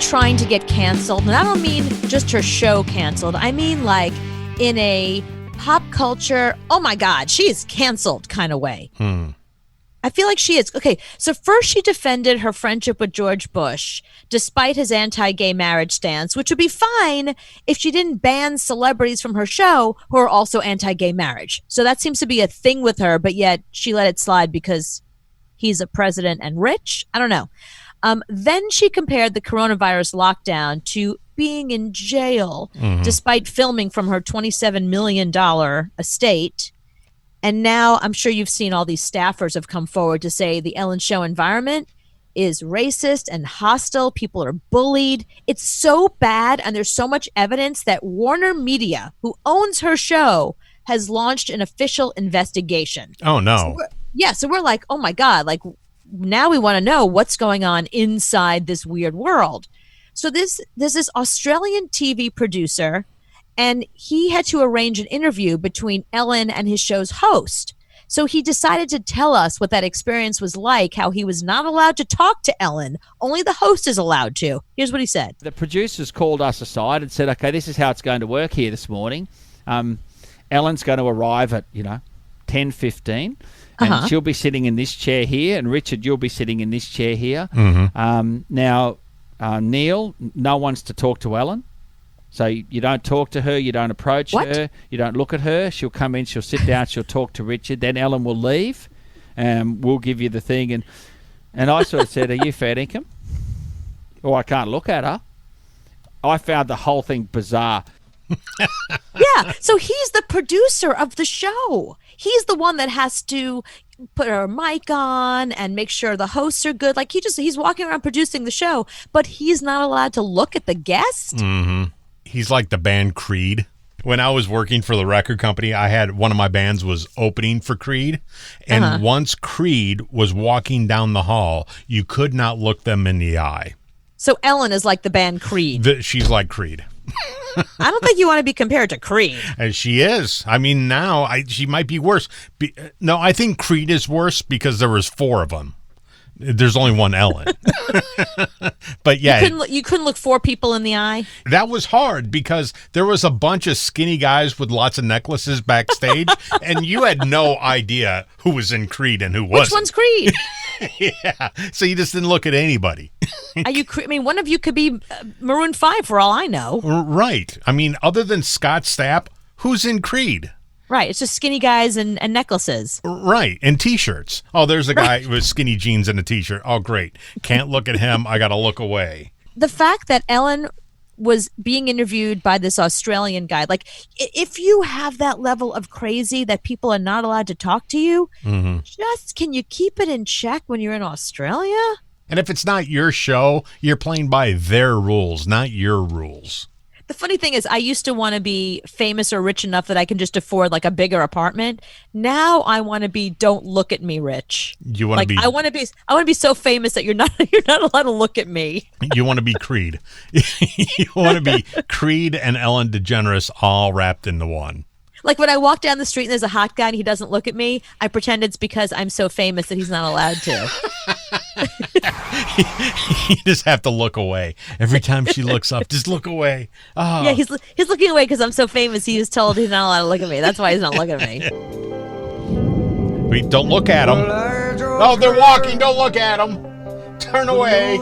trying to get canceled. And I don't mean just her show canceled. I mean like in a pop culture, oh my God, she is canceled kind of way. I feel like she is. Okay, so first she defended her friendship with George Bush, despite his anti-gay marriage stance, which would be fine if she didn't ban celebrities from her show who are also anti-gay marriage. So that seems to be a thing with her, but yet she let it slide because he's a president and rich. I don't know. Then she compared the coronavirus lockdown to being in jail, despite filming from her $27 million estate. And now I'm sure you've seen all these staffers have come forward to say the Ellen Show environment is racist and hostile. People are bullied. It's so bad. And there's so much evidence that Warner Media, who owns her show, has launched an official investigation. Oh, no. So we're like, oh, my God, like now we want to know what's going on inside this weird world. So there's this Australian TV producer, and he had to arrange an interview between Ellen and his show's host. So he decided to tell us what that experience was like, how he was not allowed to talk to Ellen. Only the host is allowed to. Here's what he said. The producers called us aside and said, okay, this is how it's going to work here this morning. Ellen's going to arrive at, 10:15, and she'll be sitting in this chair here, and Richard, you'll be sitting in this chair here. Now, Neil, no one's to talk to Ellen. So you don't talk to her, you don't approach her, you don't look at her. She'll come in, she'll sit down, she'll talk to Richard. Then Ellen will leave, and we'll give you the thing. And I sort of said, are you fair income? Oh, I can't look at her. I found the whole thing bizarre. Yeah, so he's the producer of the show. He's the one that has to put her mic on and make sure the hosts are good. Like he's walking around producing the show, but he's not allowed to look at the guest. He's like the band Creed. When I was working for the record company, I had one of my bands was opening for Creed. And once Creed was walking down the hall, you could not look them in the eye. So Ellen is like the band Creed. She's like Creed. I don't think you want to be compared to Creed. And she is. I mean, now she might be worse. No, I think Creed is worse because there was 4 of them. There's only one Ellen. But yeah. You couldn't look 4 people in the eye? That was hard because there was a bunch of skinny guys with lots of necklaces backstage, and you had no idea who was in Creed and who wasn't. Which one's Creed? Yeah. So you just didn't look at anybody. One of you could be Maroon 5 for all I know. Right. I mean, other than Scott Stapp, who's in Creed? Right. It's just skinny guys and necklaces. Right. And T-shirts. Oh, there's a guy with skinny jeans and a T-shirt. Oh, great. Can't look at him. I got to look away. The fact that Ellen was being interviewed by this Australian guy, like if you have that level of crazy that people are not allowed to talk to you, just can you keep it in check when you're in Australia? And if it's not your show, you're playing by their rules, not your rules. The funny thing is I used to want to be famous or rich enough that I can just afford like a bigger apartment. Now I want to be don't look at me rich. You want to be I want to be so famous that you're not allowed to look at me. You want to be Creed. You want to be Creed and Ellen DeGeneres all wrapped into one. Like when I walk down the street and there's a hot guy and he doesn't look at me, I pretend it's because I'm so famous that he's not allowed to. You just have to look away. Every time she looks up, just look away. Oh. Yeah, he's looking away because I'm so famous. He was told he's not allowed to look at me. That's why he's not looking at me. Wait, don't look at him. Oh, they're walking. Don't look at them. Turn away.